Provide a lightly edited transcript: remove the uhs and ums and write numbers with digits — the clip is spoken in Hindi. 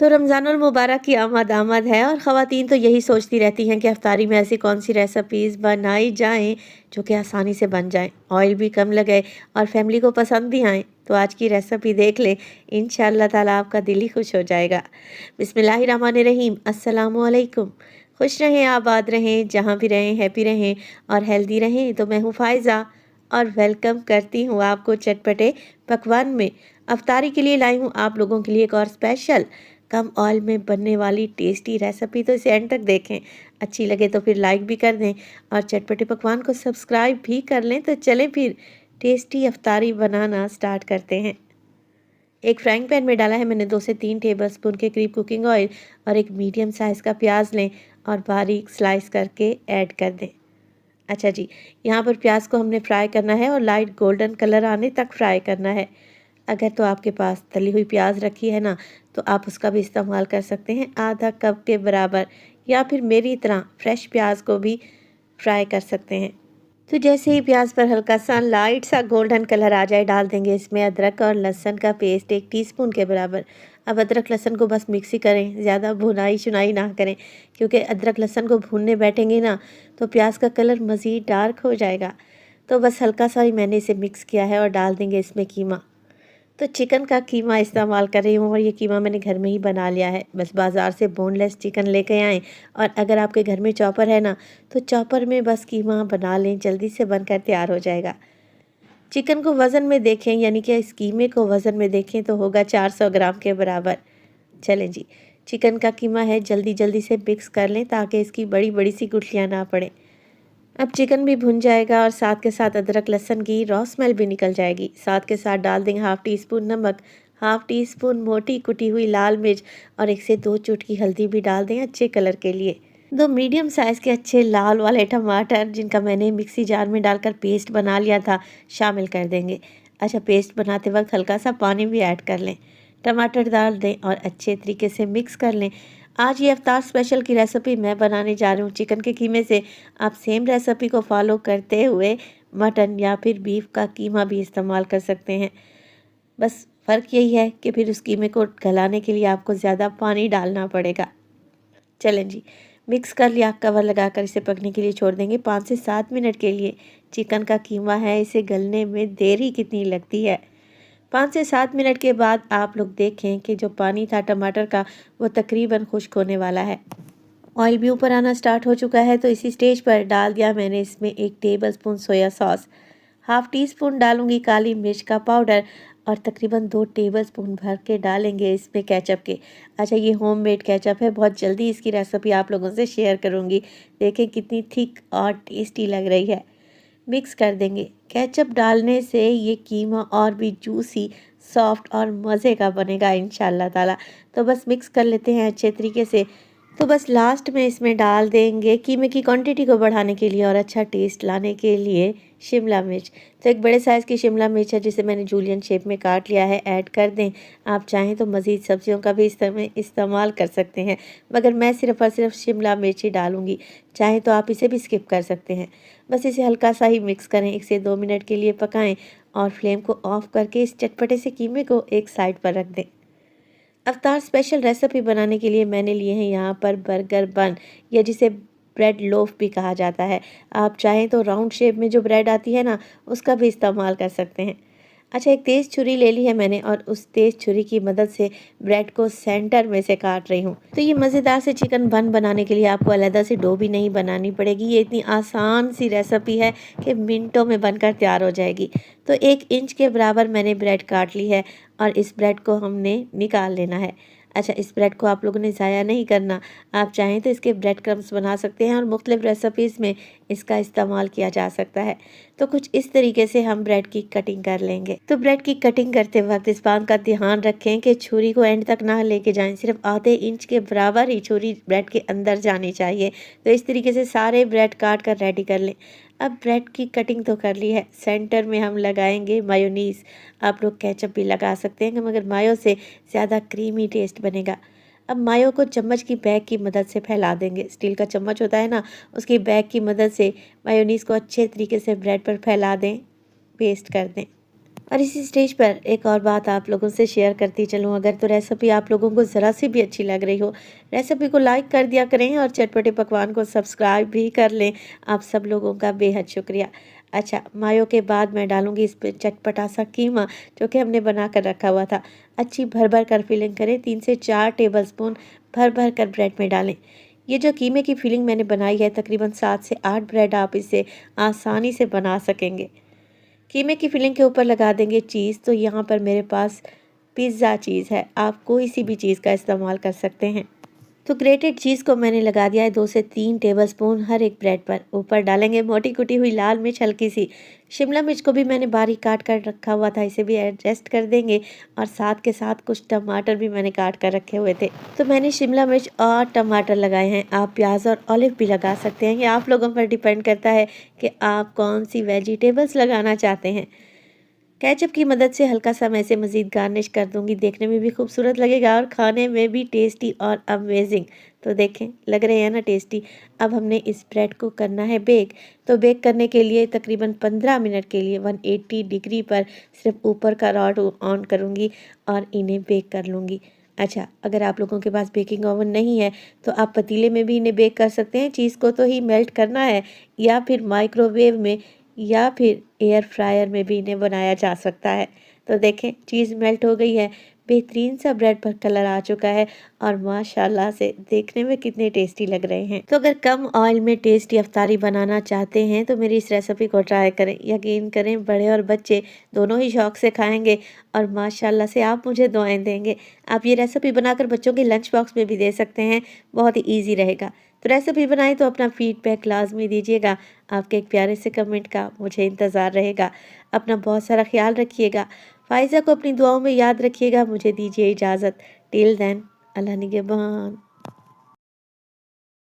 तो रमज़ानुल मुबारक की आमद आमद है और ख़वातीन तो यही सोचती रहती हैं कि इफ्तारी में ऐसी कौन सी रेसिपीज़ बनाई जाएं जो कि आसानी से बन जाएं, ऑयल भी कम लगे और फैमिली को पसंद भी आएँ। तो आज की रेसिपी देख लें, इंशाअल्लाह ताला आपका दिल ही खुश हो जाएगा। बिस्मिल्लाहिर्रहमानिर्रहीम, अस्सलामु अलैकुम। खुश रहें, आबाद रहें, जहाँ भी रहें हैप्पी रहें और हेल्दी रहें। तो मैं हूँ फ़ायज़ा और वेलकम करती हूँ आपको चटपटे पकवान में। अफ्तारी के लिए लाई हूँ आप लोगों के लिए एक और स्पेशल कम ऑयल में बनने वाली टेस्टी रेसिपी। तो इसे एंड तक देखें, अच्छी लगे तो फिर लाइक भी कर दें और चटपटे पकवान को सब्सक्राइब भी कर लें। तो चलें फिर टेस्टी अफ्तारी बनाना स्टार्ट करते हैं। एक फ्राइंग पैन में डाला है मैंने 2 से 3 टेबलस्पून के करीब कुकिंग ऑयल और एक मीडियम साइज़ का प्याज लें और बारीक स्लाइस करके ऐड कर दें। अच्छा जी, यहाँ पर प्याज को हमने फ्राई करना है और लाइट गोल्डन कलर आने तक फ्राई करना है। अगर तो आपके पास तली हुई प्याज रखी है ना, तो आप उसका भी इस्तेमाल कर सकते हैं, आधा कप के बराबर, या फिर मेरी तरह फ्रेश प्याज को भी फ्राई कर सकते हैं। तो जैसे ही प्याज पर हल्का सा लाइट सा गोल्डन कलर आ जाए, डाल देंगे इसमें अदरक और लहसुन का पेस्ट 1 टीस्पून के बराबर। अब अदरक लहसुन को बस मिक्सी करें, ज़्यादा भुनाई शुनाई ना करें, क्योंकि अदरक लहसुन को भूनने बैठेंगे ना तो प्याज का कलर मज़ीद डार्क हो जाएगा। तो बस हल्का सा ही मैंने इसे मिक्स किया है और डाल देंगे इसमें कीमा। तो चिकन का कीमा इस्तेमाल कर रही हूँ और ये कीमा मैंने घर में ही बना लिया है। बस बाज़ार से बोनलेस चिकन लेके आएँ और अगर आपके घर में चॉपर है ना, तो चॉपर में बस कीमा बना लें, जल्दी से बनकर तैयार हो जाएगा। चिकन को वज़न में देखें, यानी कि इस कीमे को वज़न में देखें तो होगा 400 ग्राम के बराबर। चलें जी, चिकन का कीमा है, जल्दी जल्दी से मिक्स कर लें ताकि इसकी बड़ी बड़ी सी गुठलियाँ ना पड़ें। अब चिकन भी भुन जाएगा और साथ के साथ अदरक लहसुन की रॉ स्मेल भी निकल जाएगी। साथ के साथ डाल देंगे 1/2 टीस्पून नमक, 1/2 टीस्पून मोटी कुटी हुई लाल मिर्च और 1 से 2 चुटकी हल्दी भी डाल दें अच्छे कलर के लिए। 2 मीडियम साइज़ के अच्छे लाल वाले टमाटर, जिनका मैंने मिक्सी जार में डालकर पेस्ट बना लिया था, शामिल कर देंगे। अच्छा, पेस्ट बनाते वक्त हल्का सा पानी भी ऐड कर लें। टमाटर डाल दें और अच्छे तरीके से मिक्स कर लें। आज ये अफ्तार स्पेशल की रेसिपी मैं बनाने जा रही हूँ चिकन के कीमे से। आप सेम रेसिपी को फॉलो करते हुए मटन या फिर बीफ का कीमा भी इस्तेमाल कर सकते हैं। बस फ़र्क यही है कि फिर उस कीमे को गलाने के लिए आपको ज़्यादा पानी डालना पड़ेगा। चलें जी, मिक्स कर लिया, कवर लगाकर इसे पकने के लिए छोड़ देंगे 5 से 7 मिनट के लिए। चिकन का कीमा है, इसे गलने में देर ही कितनी लगती है। 5 से 7 मिनट के बाद आप लोग देखें कि जो पानी था टमाटर का, वो तकरीबन खुश्क होने वाला है। ऑयल भी ऊपर आना स्टार्ट हो चुका है। तो इसी स्टेज पर डाल दिया मैंने इसमें 1 टेबलस्पून सोया सॉस, 1/2 टीस्पून डालूंगी काली मिर्च का पाउडर और तकरीबन 2 टेबलस्पून भर के डालेंगे इसमें केचप के। अच्छा, ये होममेड केचप है, बहुत जल्दी इसकी रेसिपी आप लोगों से शेयर करूंगी। देखें कितनी थिक और टेस्टी लग रही है। मिक्स कर देंगे। केचप डालने से ये कीमा और भी जूसी, सॉफ्ट और मज़े का बनेगा इंशाल्लाह ताला। तो बस मिक्स कर लेते हैं अच्छे तरीके से। तो बस लास्ट में इसमें डाल देंगे कीमे की क्वांटिटी को बढ़ाने के लिए और अच्छा टेस्ट लाने के लिए शिमला मिर्च। तो एक बड़े साइज़ की शिमला मिर्च है जिसे मैंने जूलियन शेप में काट लिया है, ऐड कर दें। आप चाहें तो मज़ीद सब्जियों का भी इस्तेमाल कर सकते हैं, मगर मैं सिर्फ़ और सिर्फ शिमला मिर्च ही डालूँगी। चाहें तो आप इसे भी स्किप कर सकते हैं। बस इसे हल्का सा ही मिक्स करें, 1 से 2 मिनट के लिए पकाएं और फ्लेम को ऑफ करके इस चटपटे से कीमे को एक साइड पर रख दें। अवतार स्पेशल रेसिपी बनाने के लिए मैंने लिए हैं यहाँ पर बर्गर बन, या जिसे ब्रेड लोफ भी कहा जाता है। आप चाहें तो राउंड शेप में जो ब्रेड आती है ना, उसका भी इस्तेमाल कर सकते हैं। अच्छा, एक तेज़ छुरी ले ली है मैंने और उस तेज़ छुरी की मदद से ब्रेड को सेंटर में से काट रही हूँ। तो ये मज़ेदार से चिकन बन बनाने के लिए आपको अलग से डो भी नहीं बनानी पड़ेगी। ये इतनी आसान सी रेसिपी है कि मिनटों में बनकर तैयार हो जाएगी। तो 1 इंच के बराबर मैंने ब्रेड काट ली है और इस ब्रेड को हमने निकाल लेना है। अच्छा, इस ब्रेड को आप लोगों ने ज़ाया नहीं करना। आप चाहें तो इसके ब्रेड क्रम्स बना सकते हैं और मुख्तलिफ़ रेसिपीज़ में इसका इस्तेमाल किया जा सकता है। तो कुछ इस तरीके से हम ब्रेड की कटिंग कर लेंगे। तो ब्रेड की कटिंग करते वक्त इस बात का ध्यान रखें कि छुरी को एंड तक ना लेके जाएं, सिर्फ आधे इंच के बराबर ही छुरी ब्रेड के अंदर जानी चाहिए। तो इस तरीके से सारे ब्रेड काट कर रेडी कर लें। अब ब्रेड की कटिंग तो कर ली है, सेंटर में हम लगाएंगे मायोनीज़। आप लोग केचप भी लगा सकते हैं, मगर मायो से ज़्यादा क्रीमी टेस्ट बनेगा। अब मायो को चम्मच की बैग की मदद से फैला देंगे। स्टील का चम्मच होता है ना, उसकी बैग की मदद से मायोनीज़ को अच्छे तरीके से ब्रेड पर फैला दें, पेस्ट कर दें। और इसी स्टेज पर एक और बात आप लोगों से शेयर करती चलूँ, अगर तो रेसिपी आप लोगों को ज़रा सी भी अच्छी लग रही हो, रेसिपी को लाइक कर दिया करें और चटपटे पकवान को सब्सक्राइब भी कर लें। आप सब लोगों का बेहद शुक्रिया। अच्छा, मायो के बाद मैं डालूँगी इस पे चटपटा सा कीमा जो कि हमने बना कर रखा हुआ था। अच्छी भर-भर कर फिलिंग करें, 3 से 4 टेबलस्पून भर-भर कर ब्रेड में डालें। ये जो कीमे की फिलिंग मैंने बनाई है, तकरीबन 7 से 8 ब्रेड आप इसे आसानी से बना सकेंगे। कीमे की फिलिंग के ऊपर लगा देंगे चीज़। तो यहाँ पर मेरे पास पिज़्ज़ा चीज़ है, आप कोई सी भी चीज़ का इस्तेमाल कर सकते हैं। तो ग्रेटेड चीज़ को मैंने लगा दिया है 2 से 3 टेबलस्पून हर एक ब्रेड पर। ऊपर डालेंगे मोटी कुटी हुई लाल मिर्च हल्की सी। शिमला मिर्च को भी मैंने बारीक काट कर रखा हुआ था, इसे भी एडजस्ट कर देंगे। और साथ के साथ कुछ टमाटर भी मैंने काट कर रखे हुए थे। तो मैंने शिमला मिर्च और टमाटर लगाए हैं। आप प्याज और ऑलिव भी लगा सकते हैं, ये आप लोगों पर डिपेंड करता है कि आप कौन सी वेजिटेबल्स लगाना चाहते हैं। केचप की मदद से हल्का सा मैं इसे मज़ीद गार्निश कर दूंगी, देखने में भी खूबसूरत लगेगा और खाने में भी टेस्टी और अमेजिंग। तो देखें, लग रहे हैं ना टेस्टी। अब हमने इस ब्रेड को करना है बेक। तो बेक करने के लिए तकरीबन 15 मिनट के लिए 180 डिग्री पर सिर्फ ऊपर का रॉड ऑन करूँगी और इन्हें बेक कर लूँगी। अच्छा, अगर आप लोगों के पास बेकिंग ओवन नहीं है तो आप पतीले में भी इन्हें बेक कर सकते हैं। चीज़ को तो ही मेल्ट करना है, या फिर माइक्रोवेव में या फिर एयर फ्रायर में भी इन्हें बनाया जा सकता है। तो देखें, चीज़ मेल्ट हो गई है, बेहतरीन सा ब्रेड पर कलर आ चुका है और माशाल्लाह से देखने में कितने टेस्टी लग रहे हैं। तो अगर कम ऑयल में टेस्टी अफ्तारी बनाना चाहते हैं तो मेरी इस रेसिपी को ट्राई करें। यकीन करें, बड़े और बच्चे दोनों ही शौक से खाएंगे और माशाल्लाह से आप मुझे दुआएं देंगे। आप ये रेसिपी बनाकर बच्चों के लंच बॉक्स में भी दे सकते हैं, बहुत ही ईजी रहेगा। तो रेसिपी बनाई तो अपना फीडबैक लाजमी दीजिएगा। आपके एक प्यारे से कमेंट का मुझे इंतज़ार रहेगा। अपना बहुत सारा ख्याल रखिएगा। फ़ाइज़ा को अपनी दुआओं में याद रखिएगा। मुझे दीजिए इजाज़त। टिल देन, अल्लाह निगहबान।